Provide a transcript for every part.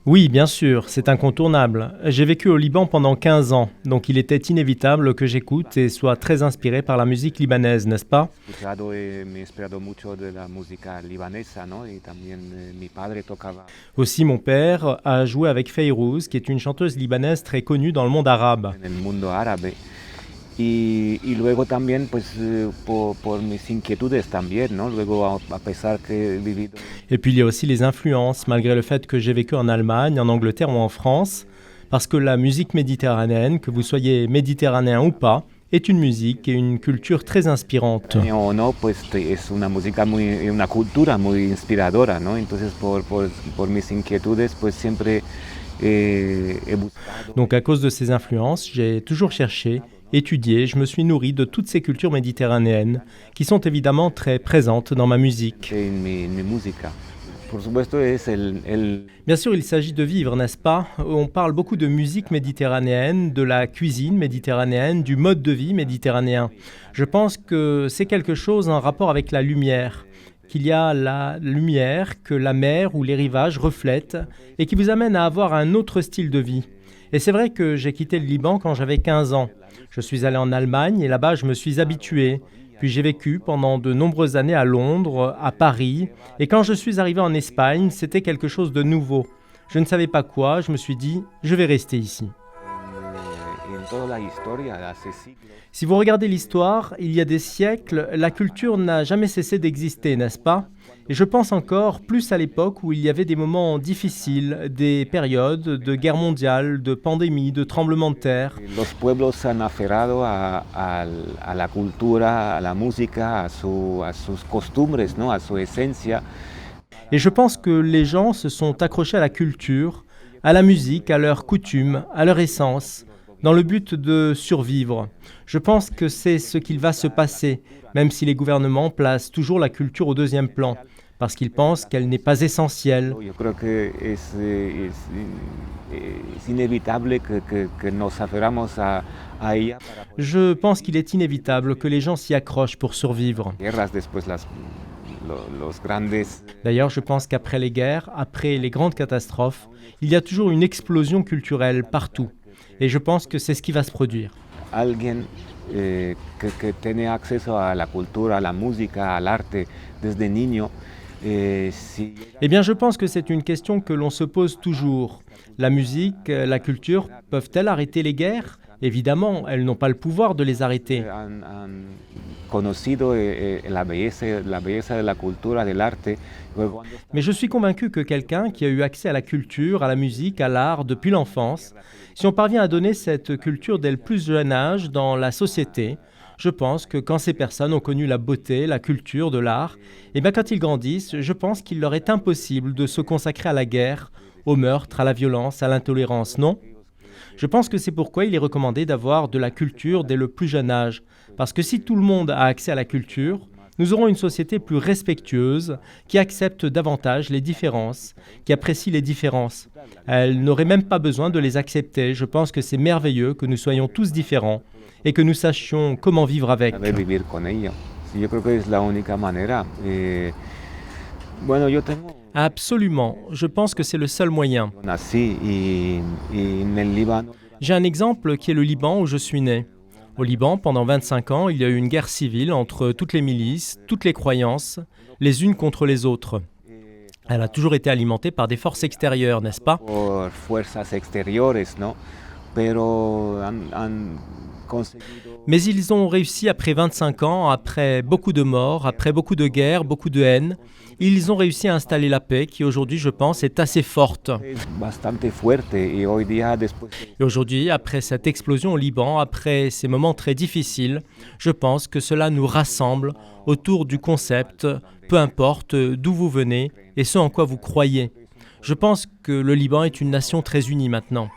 Oui, bien sûr, c'est incontournable. J'ai vécu au Liban pendant 15 ans, donc il était inévitable que j'écoute et sois très inspiré par la musique libanaise, n'est-ce pas? Aussi, mon père a joué avec Fayrouz, qui est une chanteuse libanaise très connue dans le monde arabe. Y luego también pues por mis inquietudes también, ¿no? Luego a pesar que he vivido. Et puis il y a aussi les influences, malgré le fait que j'ai vécu en Allemagne, en Angleterre ou en France, parce que la musique méditerranéenne, que vous soyez méditerranéen ou pas, est une musique et une culture très inspirante. O no, pues es una música muy, una cultura muy inspiradora, ¿no? Entonces por mis inquietudes pues siempre he buscado. Donc à cause de ces influences, j'ai toujours cherché, étudié, je me suis nourri de toutes ces cultures méditerranéennes qui sont évidemment très présentes dans ma musique. En mi música. Por supuesto es Bien sûr, il s'agit de vivre, n'est-ce pas? On parle beaucoup de musique méditerranéenne, de la cuisine méditerranéenne, du mode de vie méditerranéen. Je pense que c'est quelque chose en rapport avec la lumière, qu'il y a la lumière que la mer ou les rivages reflètent et qui vous amène à avoir un autre style de vie. Et c'est vrai que j'ai quitté le Liban quand j'avais 15 ans. Je suis allé en Allemagne et là-bas je me suis habitué. Puis j'ai vécu pendant de nombreuses années à Londres, à Paris. Et quand je suis arrivé en Espagne, c'était quelque chose de nouveau. Je ne savais pas quoi, je me suis dit, je vais rester ici. Si vous regardez l'histoire, il y a des siècles, la culture n'a jamais cessé d'exister, n'est-ce pas? Et je pense encore plus à l'époque où il y avait des moments difficiles, des périodes de guerre mondiale, de pandémie, de tremblements de terre. Los pueblos se han aferrado a la cultura, a la música, a sus costumbres, ¿no? A su esencia. Et je pense que les gens se sont accrochés à la culture, à la musique, à leurs coutumes, à leur essence, dans le but de survivre. Je pense que c'est ce qu'il va se passer, même si les gouvernements placent toujours la culture au deuxième plan, parce qu'ils pensent qu'elle n'est pas essentielle. Yo creo que es inevitable que nos aferramos a ella. Je pense qu'il est inévitable que les gens s'y accrochent pour survivre. Guerras, después los grandes. D'ailleurs, je pense qu'après les guerres, après les grandes catastrophes, il y a toujours une explosion culturelle partout. Et je pense que c'est ce qui va se produire. Alguien que tiene acceso a la cultura, a la música, al arte desde niño. Eh bien, je pense que c'est une question que l'on se pose toujours. La musique, la culture, peuvent-elles arrêter les guerres? Évidemment, elles n'ont pas le pouvoir de les arrêter. Mais je suis convaincu que quelqu'un qui a eu accès à la culture, à la musique, à l'art depuis l'enfance, si on parvient à donner cette culture dès le plus jeune âge dans la société, je pense que quand ces personnes ont connu la beauté, la culture de l'art, et bien quand ils grandissent, je pense qu'il leur est impossible de se consacrer à la guerre, au meurtre, à la violence, à l'intolérance, non? Je pense que c'est pourquoi il est recommandé d'avoir de la culture dès le plus jeune âge. Parce que si tout le monde a accès à la culture, nous aurons une société plus respectueuse, qui accepte davantage les différences, qui apprécie les différences. Elle n'aurait même pas besoin de les accepter. Je pense que c'est merveilleux que nous soyons tous différents et que nous sachions comment vivre avec. Absolument, je pense que c'est le seul moyen. J'ai un exemple qui est le Liban où je suis né. Au Liban, pendant 25 ans, il y a eu une guerre civile entre toutes les milices, toutes les croyances, les unes contre les autres. Elle a toujours été alimentée par des forces extérieures, n'est-ce pas? Mais ils ont réussi après 25 ans, après beaucoup de morts, après beaucoup de guerres, beaucoup de haine, ils ont réussi à installer la paix qui aujourd'hui, je pense, est assez forte. Et aujourd'hui, après cette explosion au Liban, après ces moments très difficiles, je pense que cela nous rassemble autour du concept, peu importe d'où vous venez et ce en quoi vous croyez. Je pense que le Liban est une nation très unie maintenant.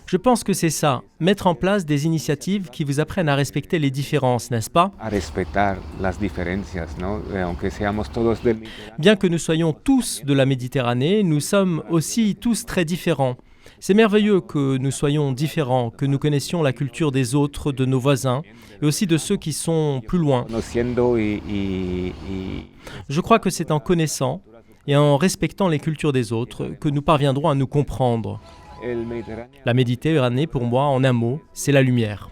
Je pense que c'est ça, mettre en place des initiatives qui vous apprennent à respecter les différences, n'est-ce pas? Bien que nous soyons tous de la Méditerranée, nous sommes aussi tous très différents. C'est merveilleux que nous soyons différents, que nous connaissions la culture des autres, de nos voisins, et aussi de ceux qui sont plus loin. Je crois que c'est en connaissant et en respectant les cultures des autres que nous parviendrons à nous comprendre. La Méditerranée, pour moi, en un mot, c'est la lumière.